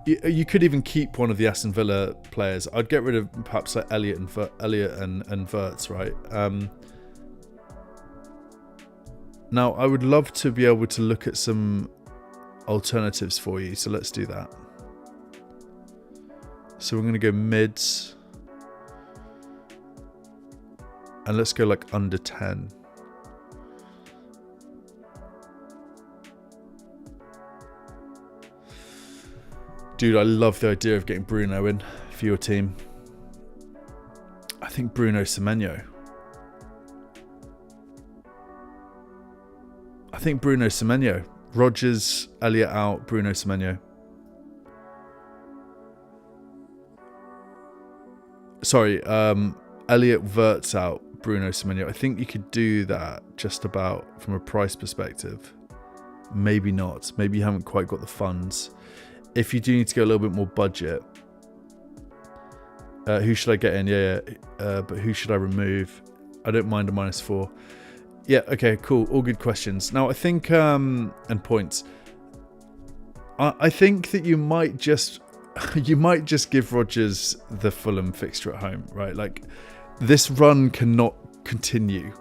you could even keep one of the Aston Villa players. I'd get rid of perhaps like Elliot and Wirtz, right? Now, I would love to be able to look at some alternatives for you, so let's do that. So we're going to go mids. And let's go like under 10. Dude, I love the idea of getting Bruno in for your team. I think Bruno Semenyo. Rodgers, Elliot out, Bruno Semenyo. Sorry, Elliot Wirtz out, Bruno Semenyo. I think you could do that just about from a price perspective. Maybe not. Maybe you haven't quite got the funds. If you do need to go a little bit more budget, who should I get in? But who should I remove? I don't mind a -4. Yeah, okay, cool. All good questions. Now, I think, and points. I think that you might just give Rodgers the Fulham fixture at home, right? Like, this run cannot continue.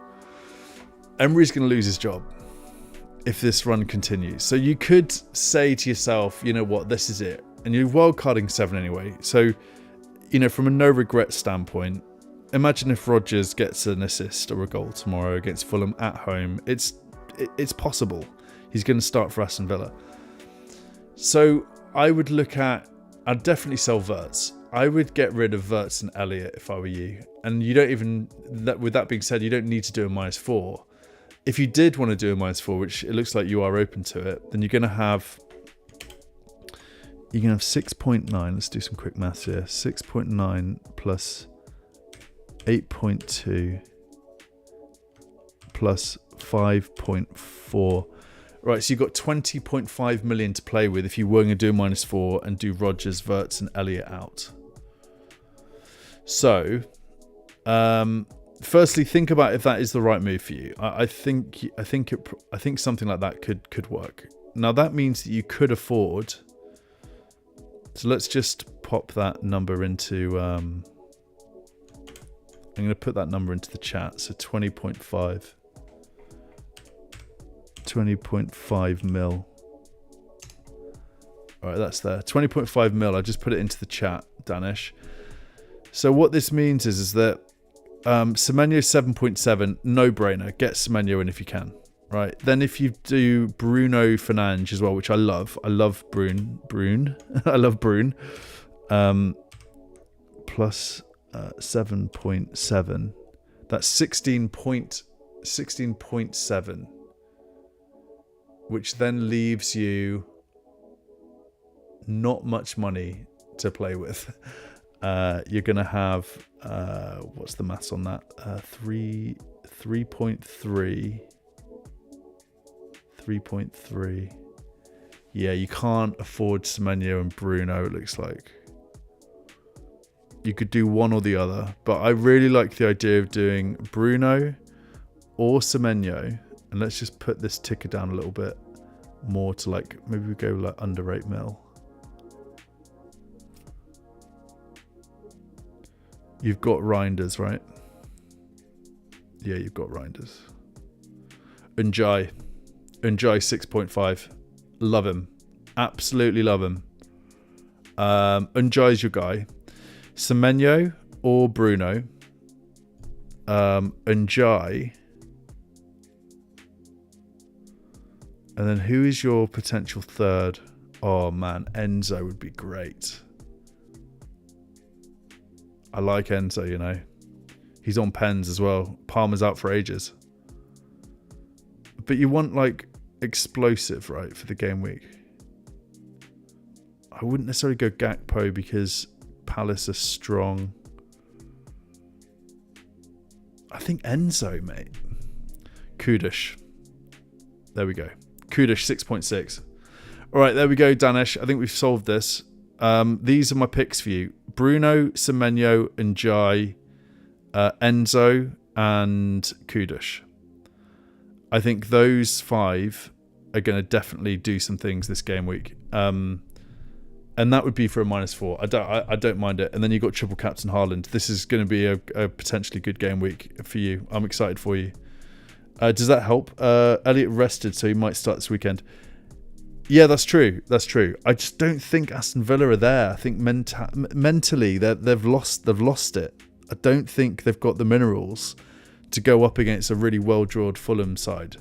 Emery's going to lose his job if this run continues. So you could say to yourself, you know what, this is it. And you're wildcarding 7 anyway. So, you know, from a no regret standpoint, imagine if Rodgers gets an assist or a goal tomorrow against Fulham at home. It's possible. He's going to start for Aston Villa. So I would I'd definitely sell Wirtz. I would get rid of Wirtz and Elliot if I were you. And you don't even, with that being said, you don't need to do a -4. If you did want to do a -4, which it looks like you are open to it, then you're going to have 6.9. Let's do some quick maths here. 6.9 plus 8.2 plus 5.4. Right, so you've got 20.5 million to play with if you were going to do a -4 and do Rodgers, Wirtz and Elliot out. So, firstly, think about if that is the right move for you. I think something like that could work. Now that means that you could afford. So let's just pop that number into. I'm going to put that number into the chat. So 20.5 mil. All right, that's there. 20.5 mil. I just put it into the chat, Danish. So what this means is that. Semenyo 7.7, no brainer. Get Semenyo in if you can. Right. Then if you do Bruno Fernandes as well, which I love. I love Brune. I love Brune. Plus 7.7. That's 16.7. Which then leaves you not much money to play with. You're going to have, what's the maths on that? 3.3. Yeah, you can't afford Semenyo and Bruno, it looks like. You could do one or the other, but I really like the idea of doing Bruno or Semenyo. And let's just put this ticker down a little bit more to like, maybe we go like under 8 mil. You've got Reinders, right? Yeah, you've got Reinders. Unjai 6.5. Love him. Absolutely love him. Unjai's your guy. Semenyo or Bruno. Unjai. And then who is your potential third? Oh man, Enzo would be great. I like Enzo, you know. He's on pens as well. Palmer's out for ages. But you want, like, explosive, right, for the game week. I wouldn't necessarily go Gakpo because Palace are strong. I think Enzo, mate. Kudish. There we go. Kudish, 6.6. All right, there we go, Danish. I think we've solved this. These are my picks for you. Bruno, Semenyo, Unjai, Enzo, and Kudush. I think those 5 are going to definitely do some things this game week. And that would be for a -4. I don't mind it. And then you've got triple captain Haaland. This is going to be a potentially good game week for you. I'm excited for you. Does that help? Elliot rested, so he might start this weekend. Yeah, that's true. I just don't think Aston Villa are there. I think mentally they've lost it. I don't think they've got the minerals to go up against a really well-drilled Fulham side.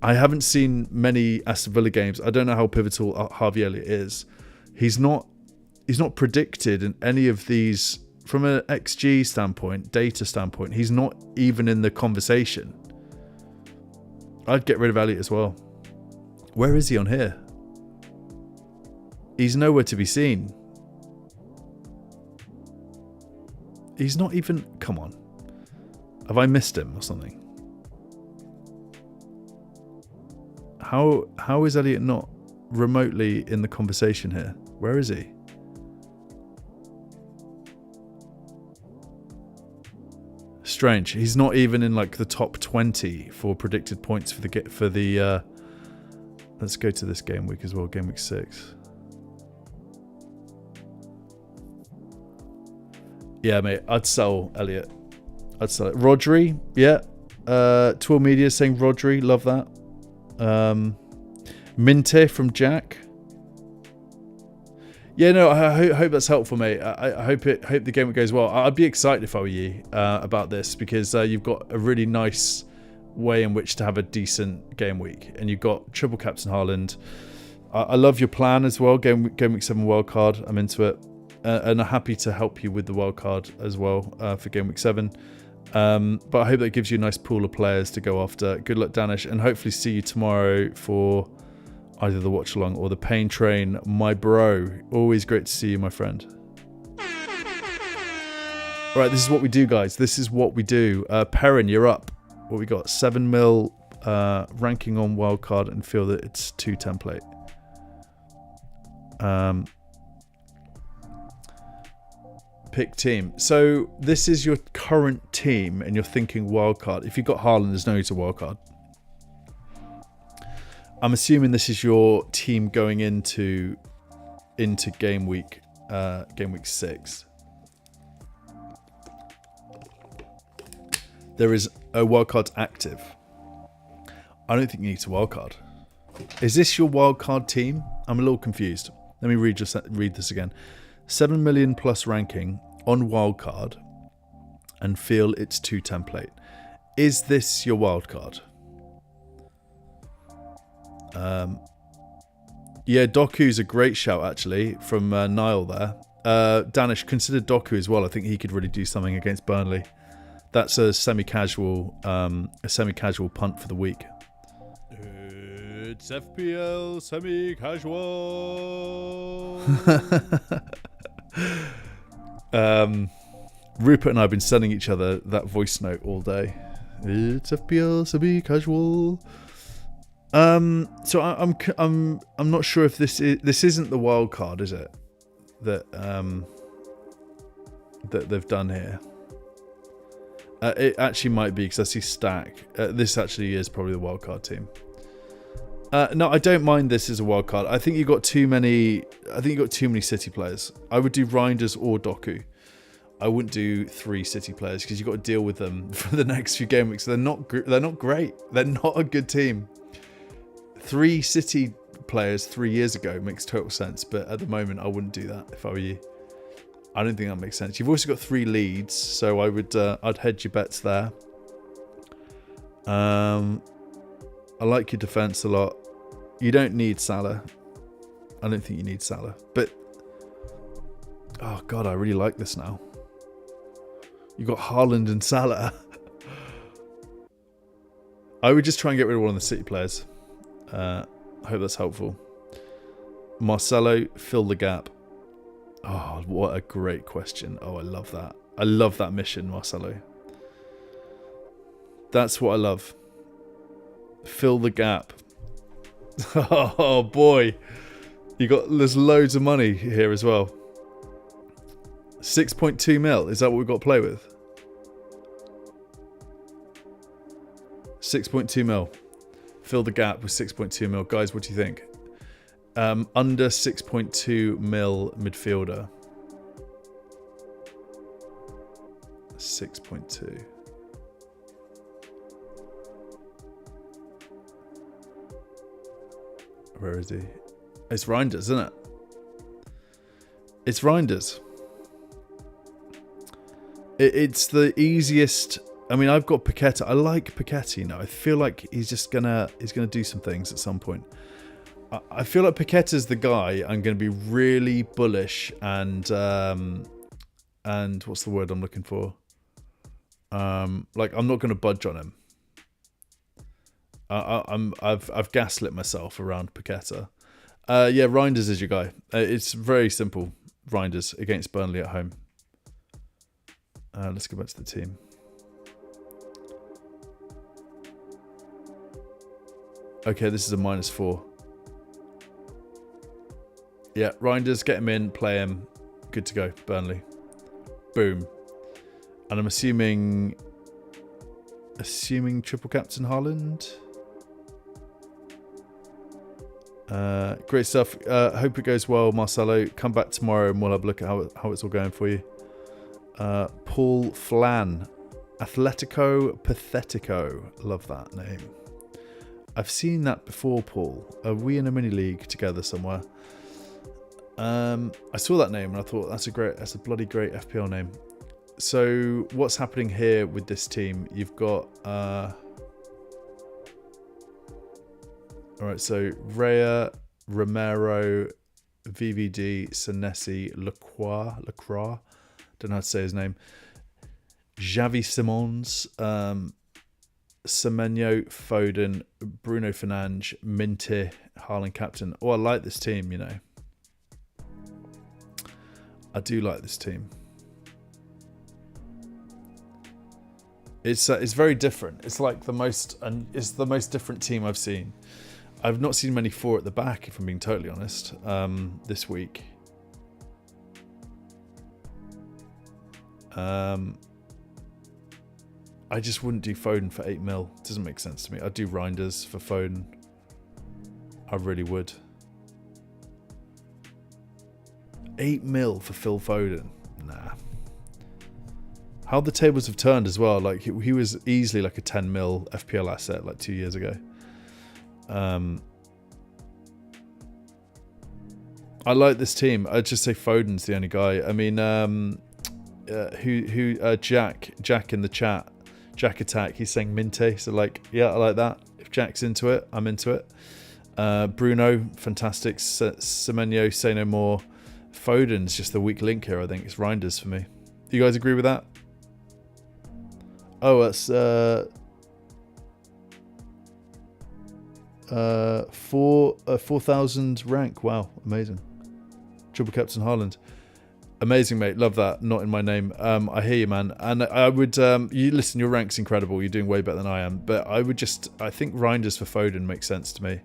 I haven't seen many Aston Villa games. I don't know how pivotal Harvey Elliott is. He's not predicted in any of these from an XG standpoint, data standpoint. He's not even in the conversation. I'd get rid of Elliott as well. Where is he on here? He's nowhere to be seen. He's not even... Come on. Have I missed him or something? How is Elliott not remotely in the conversation here? Where is he? Strange. He's not even in like the top 20 for predicted points for the let's go to this game week as well, game week 6. Yeah, mate, I'd sell Elliott. I'd sell it. Rodri, yeah. Twill Media saying Rodri, love that. Minte from Jack. Yeah, no, I hope that's helpful, mate. I hope the game goes well. I'd be excited if I were you about this, because you've got a really nice way in which to have a decent game week, and you've got triple captain Haaland. I love your plan as well. Game week 7 wildcard. I'm into it, and I'm happy to help you with the wildcard as well for game week 7. But I hope that gives you a nice pool of players to go after. Good luck, Danish, and hopefully see you tomorrow for either the watch along or the pain train, my bro. Always great to see you, my friend. All right, this is what we do, guys. This is what we do. Perrin, you're up. What we got? 7 mil ranking on wildcard, and feel that it's 2 template. Pick team. So this is your current team, and you're thinking wildcard. If you've got Haaland, there's no need to wildcard. I'm assuming this is your team going into game week 6. There is a wildcard active. I don't think you need to wildcard. Is this your wildcard team? I'm a little confused. Let me read this again. 7 million plus ranking on wildcard, and feel it's 2 template. Is this your wildcard? Yeah, Doku's a great shout actually from Niall there. Danish, consider Doku as well. I think he could really do something against Burnley. That's a semi-casual punt for the week. It's FPL semi-casual. Rupert and I have been sending each other that voice note all day. It's FPL semi-casual. So I'm not sure if this isn't the wild card, is it? That they've done here. It actually might be, because I see Stack. This actually is probably the wild card team. No, I don't mind this as a wild card. I think you've got too many. I think you've got too many City players. I would do Reinders or Doku. I wouldn't do 3 City players, because you've got to deal with them for the next few game weeks. They're not great. They're not a good team. 3 City players 3 years ago makes total sense, but at the moment I wouldn't do that if I were you. I don't think that makes sense. You've also got 3 leads, so I'd hedge your bets there. I like your defense a lot. You don't need Salah. I don't think you need Salah, but oh god, I really like this now. You got Haaland and Salah. I would just try and get rid of one of the City players. I hope that's helpful. Marcelo, fill the gap. Oh, what a great question. Oh, I love that. I love that mission, Marcelo. That's what I love. Fill the gap. Oh boy. There's loads of money here as well. 6.2 mil. Is that what we've got to play with? 6.2 mil. Fill the gap with 6.2 mil. Guys, what do you think? Under 6.2 mil midfielder. 6.2. Where is he? It's Reinders, isn't it? It's Reinders. It's the easiest. I mean, I've got Paqueta. I like Paqueta, you know. I feel like he's gonna do some things at some point. I feel like Paqueta's the guy I'm going to be really bullish and what's the word I'm looking for? Like I'm not going to budge on him. I've gaslit myself around Paqueta. Yeah, Reinders is your guy. It's very simple. Reinders against Burnley at home. Let's go back to the team. Okay, this is a -4. Yeah, Reinders, get him in, play him. Good to go, Burnley. Boom. And I'm assuming triple captain Haaland. Great stuff. Hope it goes well, Marcelo. Come back tomorrow and we'll have a look at how it's all going for you. Paul Flan. Atletico Pathetico. Love that name. I've seen that before, Paul. Are we in a mini league together somewhere? I saw that name and I thought that's a bloody great FPL name. So what's happening here with this team? You've got alright, so Raya, Romero, VVD, Senesi, Lacroix, don't know how to say his name. Xavi Simons, Semenyo, Foden, Bruno Fernandes, Minty, Haaland captain. Oh, I like this team, you know. I do like this team. It's very different. It's like it's the most different team I've seen. I've not seen many 4 at the back, if I'm being totally honest, this week. I just wouldn't do Foden for 8 mil. It doesn't make sense to me. I'd do Reinders for Foden. I really would. 8 mil for Phil Foden. Nah. How the tables have turned as well. Like he was easily like a 10 mil FPL asset like 2 years ago. I like this team. I'd just say Foden's the only guy. I mean, Jack in the chat, Jack Attack, he's saying Minte. So like, yeah, I like that. If Jack's into it, I'm into it. Bruno, fantastic. Semenyo, say no more. Foden's just the weak link here, I think. It's Reinders for me. You guys agree with that? Oh, that's 4,000 rank. Wow, amazing. Triple captain Haaland. Amazing, mate. Love that. Not in my name. I hear you, man. And I would, you listen, your rank's incredible. You're doing way better than I am. But I think Reinders for Foden makes sense to me.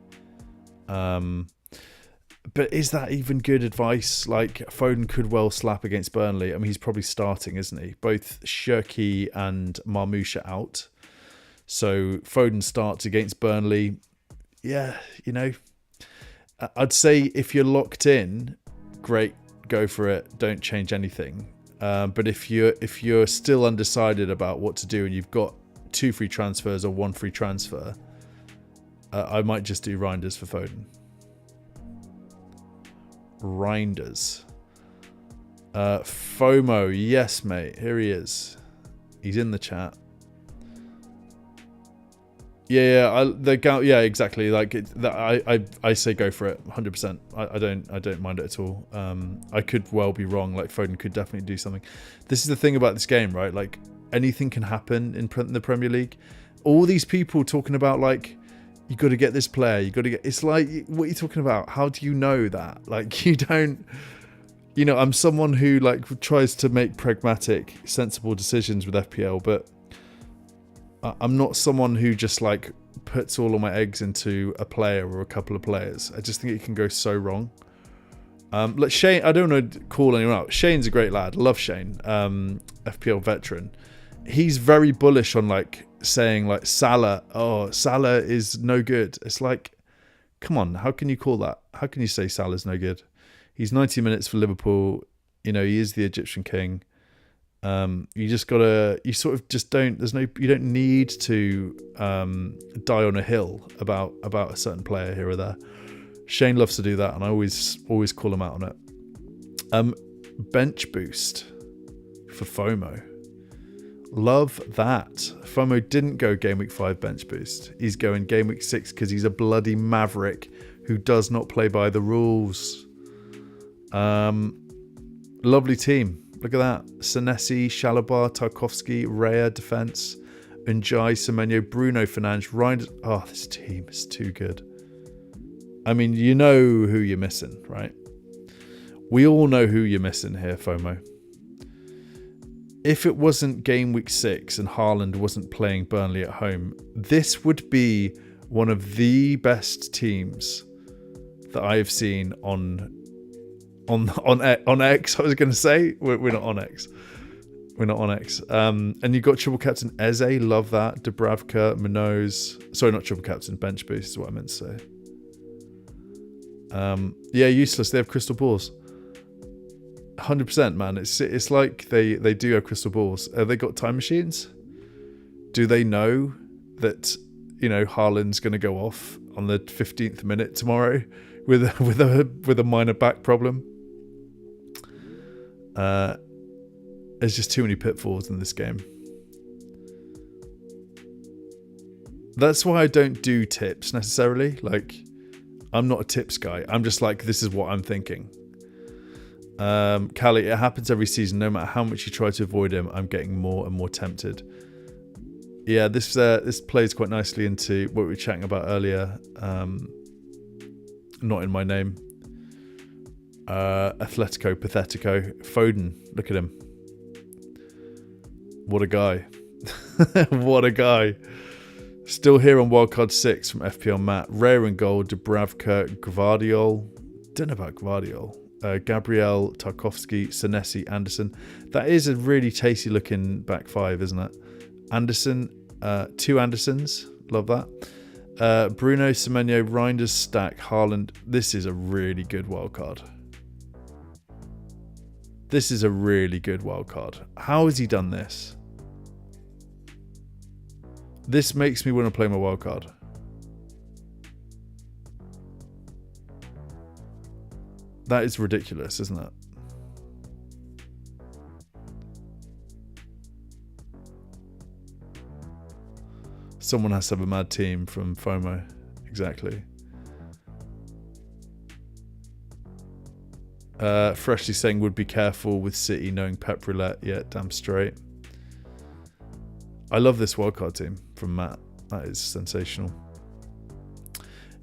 But is that even good advice? Like, Foden could well slap against Burnley. I mean, he's probably starting, isn't he? Both Shirky and Marmoush are out. So Foden starts against Burnley. Yeah, you know, I'd say if you're locked in, great, go for it. Don't change anything. But if you're still undecided about what to do and you've got 2 free transfers or 1 free transfer, I might just do Reinders for Foden. Reinders. FOMO, yes, mate. Here he is. He's in the chat. Yeah, yeah, exactly. Like I say, go for it, 100%. I don't mind it at all. I could well be wrong. Like Foden could definitely do something. This is the thing about this game, right? Like anything can happen in the Premier League. All these people talking about like, you got to get this player. You got to get. It's like, what are you talking about? How do you know that? Like you don't. You know, I'm someone who like tries to make pragmatic, sensible decisions with FPL, but I'm not someone who just like puts all of my eggs into a player or a couple of players. I just think it can go so wrong. Like Shane, I don't want to call anyone out. Shane's a great lad. Love Shane. FPL veteran. he's very bullish on like saying like Salah is no good. It's like, come on, how can you call that? How can you say Salah's no good? He's 90 minutes for Liverpool. You know, he is the Egyptian king. You just gotta, you sort of just don't, you don't need to die on a hill about a certain player here or there. Shane loves to do that, and I always call him out on it. Bench boost for FOMO. Love that. FOMO didn't go game week 5 bench boost. He's going game week 6 because he's a bloody maverick who does not play by the rules. Lovely team. Look at that. Senesi, Shalabar, Tarkovsky, Raya, defense, Njai, Semenyo, Bruno, Fernandes, Ryan. Oh, this team is too good. I mean, you know who you're missing, right? We all know who you're missing here, FOMO. If it wasn't game week 6 and Haaland wasn't playing Burnley at home, this would be one of the best teams that I have seen on X. I was going to say we're not on X. We're not on X. And you got triple captain Eze. Love that. Dubravka, Minoz. Sorry, not triple captain. Bench boost is what I meant to say. Yeah, useless. They have crystal balls. 100%, man. It's like they do have crystal balls. Have they got time machines? Do they know that, you know, Haaland's going to go off on the 15th minute tomorrow with a minor back problem? There's just too many pitfalls in this game. That's why I don't do tips necessarily. Like, I'm not a tips guy. I'm just like, this is what I'm thinking. Callie, it happens every season. No matter how much you try to avoid him, I'm getting more and more tempted. Yeah, this plays quite nicely into what we were chatting about earlier. Not in my name. Atletico Pathetico. Foden, look at him. What a guy. What a guy. Still here on Wildcard 6 from FPL Matt. Rare and goal, Dubravka, Gvardiol. Don't know about Gvardiol. Gabriel, Tarkovsky, Senesi, Anderson. That is a really tasty looking back 5, isn't it? Anderson, 2 Andersons. Love that. Bruno, Semenyo, Reinders, Stack, Haaland. This is a really good wildcard. This is a really good wildcard. How has he done this? This makes me want to play my wildcard. That is ridiculous, isn't it? Someone has to have a mad team from FOMO. Exactly. Freshly saying would be careful with City knowing Pep Roulette. Yeah, damn straight. I love this wildcard team from Matt. That is sensational.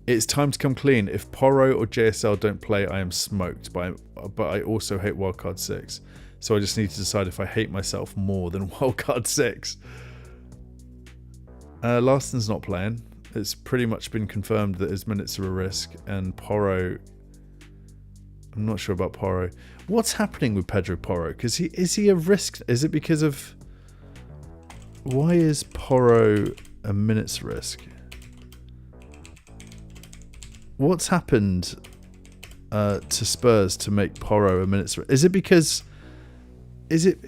It's time to come clean. If Porro or JSL don't play, I am smoked. But I also hate Wildcard 6. So I just need to decide if I hate myself more than Wildcard 6. Larson's not playing. It's pretty much been confirmed that his minutes are a risk. And Porro, I'm not sure about Porro. What's happening with Pedro Porro? Because is he a risk? Is it because of... Why is Porro a minutes risk? What's happened to Spurs to make Porro a minutes? Is it because? Is it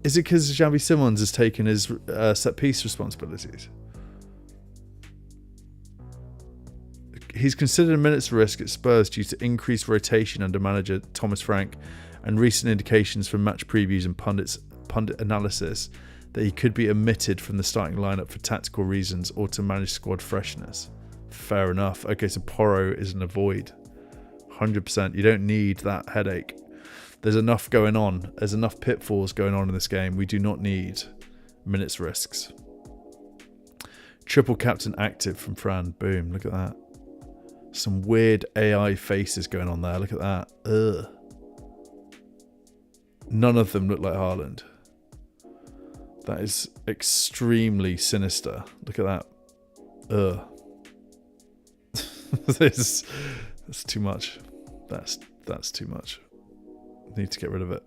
because Xavi Simons has taken his set piece responsibilities? He's considered a minutes risk at Spurs due to increased rotation under manager Thomas Frank, and recent indications from match previews and pundit analysis that he could be omitted from the starting lineup for tactical reasons or to manage squad freshness. Fair enough. Okay, so Porro is an avoid. 100%. You don't need that headache. There's enough going on. There's enough pitfalls going on in this game. We do not need minutes risks. Triple captain active from Fran. Boom. Look at that. Some weird AI faces going on there. Look at that. Ugh. None of them look like Haaland. That is extremely sinister. Look at that. Ugh. That's too much. That's too much. Need to get rid of it.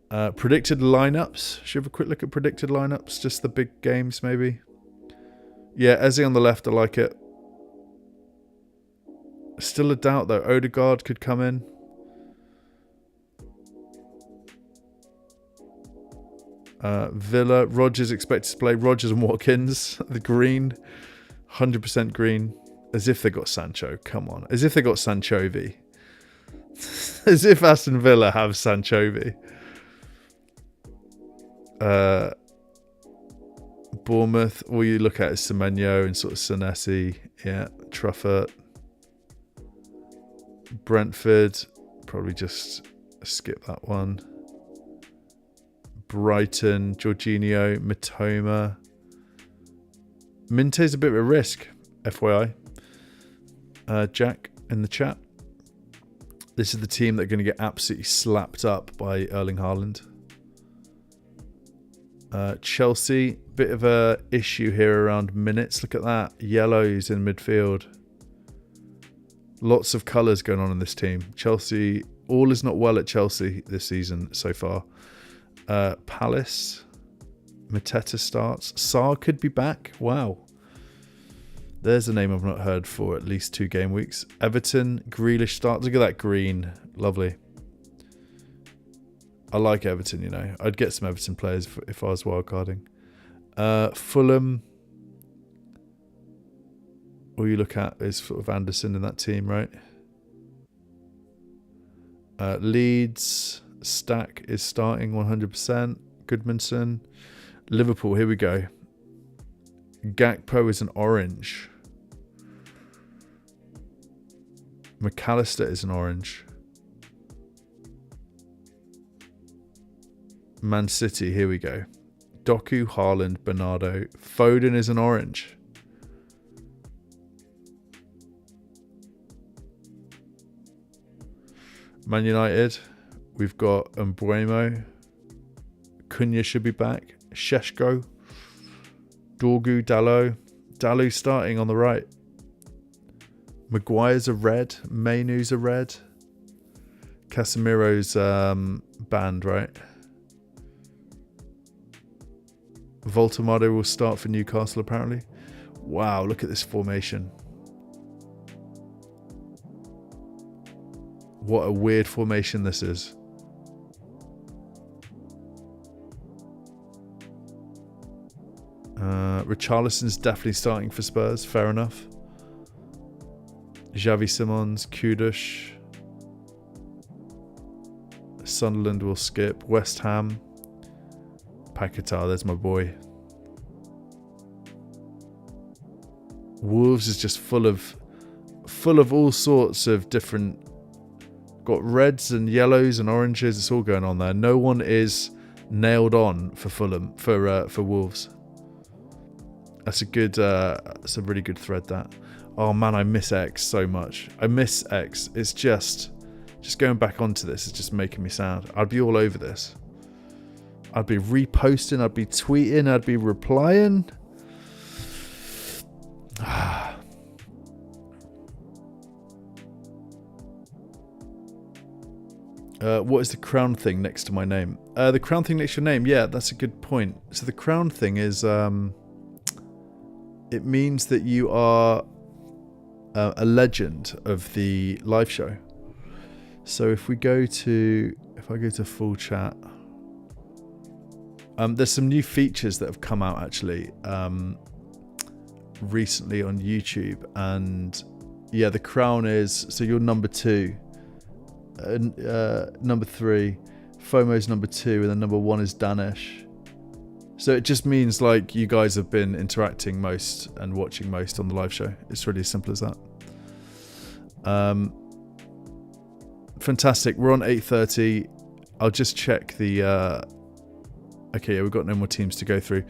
Predicted lineups. Should we have a quick look at predicted lineups? Just the big games, maybe. Yeah, Eze on the left. I like it. Still a doubt though. Odegaard could come in. Villa. Rodgers expected to play. Rodgers and Watkins. The green. 100% green. As if they got Sancho. Come on. As if they got Sanchovi. As if Aston Villa have Sanchovi. Bournemouth. All you look at is Semenyo and sort of Senesi. Yeah. Truffert. Brentford. Probably just skip that one. Brighton. Jorginho. Mitoma. Minte's a bit of a risk. FYI. Jack in the chat. This is the team that are going to get absolutely slapped up by Erling Haaland. Chelsea, bit of a issue here around minutes. Look at that. Yellows in midfield. Lots of colours going on in this team. Chelsea, all is not well at Chelsea this season so far. Palace. Mateta starts. Sarr could be back. Wow. There's a name I've not heard for at least 2 game weeks. Everton, Grealish starts. Look at that green. Lovely. I like Everton, you know. I'd get some Everton players if I was wildcarding. Fulham. All you look at is sort of Anderson in that team, right? Leeds. Stack is starting 100%. Goodmanson. Liverpool, here we go. Gakpo is an orange. McAllister is an orange. Man City, here we go. Doku, Haaland, Bernardo. Foden is an orange. Man United, we've got Mbeumo. Cunha should be back. Sheshko. Dorgu, Dalot starting on the right. Maguire's a red. Mainu's a red. Casemiro's banned, right? Voltamado will start for Newcastle apparently. Wow, look at this formation. What a weird formation this is. Richarlison's definitely starting for Spurs. Fair enough. Xavi Simons, Kudush. Sunderland will skip. West Ham. Paquetá, there's my boy. Wolves is just full of all sorts of different. Got reds and yellows and oranges. It's all going on there. No one is nailed on for Fulham for Wolves. That's a good. That's a really good thread. That. Oh man, I miss X so much. I miss X. It's just going back onto this is just making me sad. I'd be all over this. I'd be reposting. I'd be tweeting. I'd be replying. What is the crown thing next to my name? The crown thing next to your name. Yeah, that's a good point. So the crown thing is. It means that you are a legend of the live show. So if I go to full chat, there's some new features that have come out actually recently on YouTube, and yeah, the crown is so you're number 2, number 3, FOMO's number 2, and then number 1 is Danish. So it just means like you guys have been interacting most and watching most on the live show. It's really as simple as that. Fantastic. We're on 8:30. I'll just check the... Okay, yeah, we've got no more teams to go through.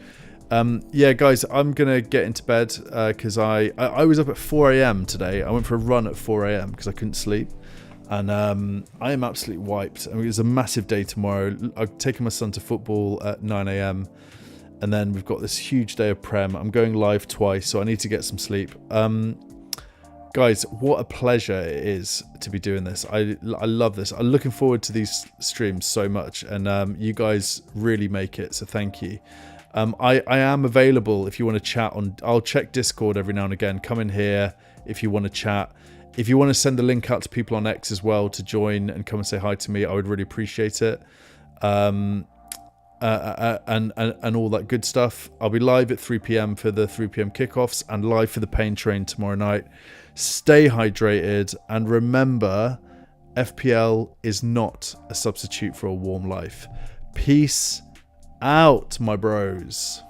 Yeah, guys, I'm going to get into bed because I was up at 4 a.m. today. I went for a run at 4 a.m. because I couldn't sleep. And I am absolutely wiped. I mean, it's a massive day tomorrow. I've taken my son to football at 9 a.m. And then we've got this huge day of Prem. I'm going live twice, so I need to get some sleep. guys, what a pleasure it is to be doing this. I love this. I'm looking forward to these streams so much, and you guys really make it, so thank you. I am available if you want to chat on. I'll check Discord every now and again. Come in here if you want to chat. If you want to send the link out to people on X as well to join and come and say hi to me, I would really appreciate it. And all that good stuff. I'll be live at 3 p.m. for the 3 p.m. kickoffs and live for the pain train tomorrow night. Stay hydrated, and remember, FPL is not a substitute for a warm life. Peace out, my bros.